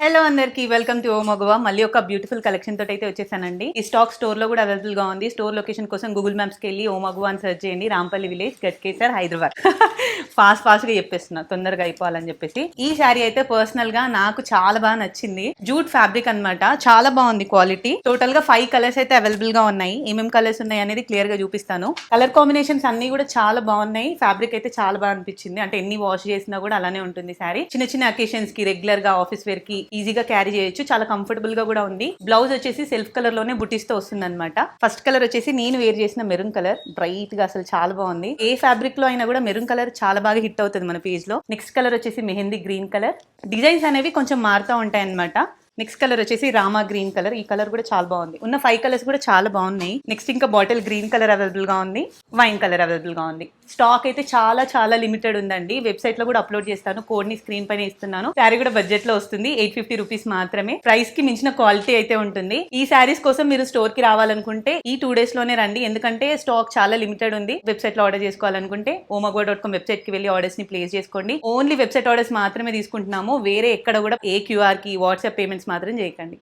Hello అందరికి welcome to ఓ మగవా. మళ్ళీ ఒక బ్యూటిఫుల్ కలెక్షన్ తోటి అయితే వచ్చేసానండి. ఈ స్టాక్ స్టోర్ లో కూడా అవైలబుల్ గా ఉంది. స్టోర్ లొకేషన్ కోసం గూగుల్ మ్యాప్స్ కి వెళ్ళి ఓ మగవా అని సెర్చ్ చేయండి. రాంపల్లి విలేజ్, గట్కేసర్, హైదరాబాద్. ఫాస్ట్ గా చెప్పేస్తున్నా, తొందరగా అయిపోవాలని చెప్పేసి. ఈ శారీ అయితే పర్సనల్ గా నాకు చాలా బాగా నచ్చింది. జూట్ ఫ్యాబ్రిక్ అన్నమాట, చాలా బాగుంది క్వాలిటీ. టోటల్ గా 5 కలర్స్ అయితే అవైలబుల్ గా ఉన్నాయి. ఏమేమి కలర్స్ ఉన్నాయి అనేది క్లియర్ గా చూపిస్తాను. కలర్ కాంబినేషన్స్ అన్ని కూడా చాలా బాగున్నాయి. ఫ్యాబ్రిక్ అయితే చాలా బాగా అనిపించింది. అంటే ఎన్ని వాష్ చేసినా కూడా అలానే ఉంటుంది శారీ. చిన్న చిన్న అకేషన్స్ కి, రెగ్యులర్ గా ఆఫీస్ వేర్ కి ఈజీగా క్యారీ చేయొచ్చు. చాలా కంఫర్టబుల్ గా కూడా ఉంది. బ్లౌజ్ వచ్చేసి సెల్ఫ్ కలర్ లోనే బుటీస్ తో వస్తుంది అనమాట. ఫస్ట్ కలర్ వచ్చేసి నేను వేర్ చేసిన మెరూన్ కలర్, బ్రైట్ గా అసలు చాలా బాగుంది. ఏ ఫ్యాబ్రిక్ లో అయినా కూడా మెరూన్ కలర్ చాలా బాగా హిట్ అవుతుంది మన పేజ్ లో. నెక్స్ట్ కలర్ వచ్చేసి మెహందీ గ్రీన్ కలర్. డిజైన్స్ అనేవి కొంచెం మారుతూ ఉంటాయి అనమాట. నెక్స్ట్ కలర్ వచ్చేసి రామా గ్రీన్ కలర్. ఈ కలర్ కూడా చాలా బాగుంది. ఉన్న 5 కలర్స్ కూడా చాలా బాగున్నాయి. నెక్స్ట్ ఇంకా బాటిల్ గ్రీన్ కలర్ అవైలబుల్ గా ఉంది. వైన్ కలర్ అవైలబుల్ గా ఉంది. స్టాక్ అయితే చాలా లిమిటెడ్ ఉందండి. వెబ్సైట్ లో కూడా అప్లోడ్ చేస్తాను. కోడ్ ని స్క్రీన్ పైన ఇస్తున్నాను. శారీ కూడా బడ్జెట్ లో వస్తుంది. 850 రూపీస్ మాత్రమే. ప్రైస్ కి మించిన క్వాలిటీ అయితే ఉంటుంది. ఈ శారీస్ కోసం మీరు స్టోర్ కి రావాలనుకుంటే ఈ 2 days లోనే రండి. ఎందుకంటే స్టాక్ చాలా లిమిటెడ్ ఉంది. వెబ్సైట్ లో ఆర్డర్ చేసుకోవాలనుకుంటే omagwa.com వెబ్సైట్ కి వెళ్ళి ఆర్డర్స్ ని ప్లేస్ చేసుకోండి. ఓన్లీ వెబ్సైట్ ఆర్డర్స్ మాత్రమే తీసుకుంటున్నాము. వేరే ఎక్కడ కూడా ఏ క్యూఆర్ కి, వాట్సాప్ పేమెంట్స్ మాత్రం చేయకండి.